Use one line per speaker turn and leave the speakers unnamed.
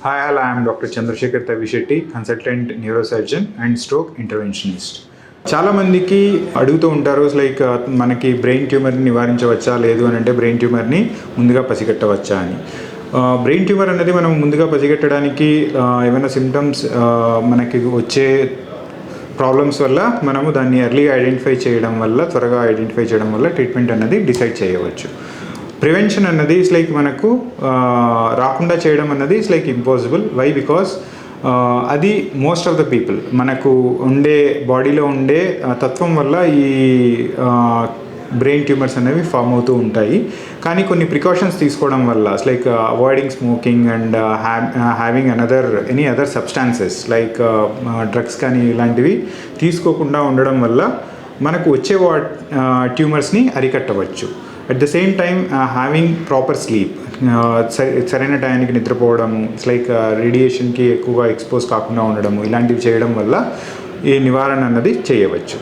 Hi, all. I am Dr. Chandrasekhar Tavishetty, consultant neurosurgeon and stroke interventionist. చాలా మందికి అడుగుతూ ఉంటారు లైక్ మనకి బ్రెయిన్ ట్యూమర్ని నివారించవచ్చా లేదు అని అంటే బ్రెయిన్ ట్యూమర్ని ముందుగా పసిగట్టవచ్చా అని. బ్రెయిన్ ట్యూమర్ అనేది మనం ముందుగా పసిగట్టడానికి ఏమైనా సిమ్టమ్స్ మనకి వచ్చే ప్రాబ్లమ్స్ వల్ల మనము దాన్ని త్వరగా ఐడెంటిఫై చేయడం వల్ల ట్రీట్మెంట్ అనేది డిసైడ్ చేయవచ్చు. ప్రివెన్షన్ అన్నది ఇట్స్ లైక్ మనకు రాకుండా చేయడం అన్నది it's like impossible. Why? Because అది మోస్ట్ ఆఫ్ ద పీపుల్ మనకు బాడీలో ఉండే తత్వం వల్ల ఈ బ్రెయిన్ ట్యూమర్స్ అనేవి ఫామ్ అవుతూ ఉంటాయి. కానీ కొన్ని ప్రికాషన్స్ తీసుకోవడం వల్ల like avoiding smoking and having any other substances like drugs కానీ ఇలాంటివి తీసుకోకుండా ఉండడం వల్ల మనకు వచ్చే ట్యూమర్స్ని అరికట్టవచ్చు. At the same time having proper sleep, సరైన టైంకి నిద్రపోవడము, ఇట్స్ లైక్ రేడియేషన్కి ఎక్కువగా ఎక్స్పోజ్ కాకుండా ఉండడము, ఇలాంటివి చేయడం వల్ల ఈ నివారణ అన్నది చేయవచ్చు.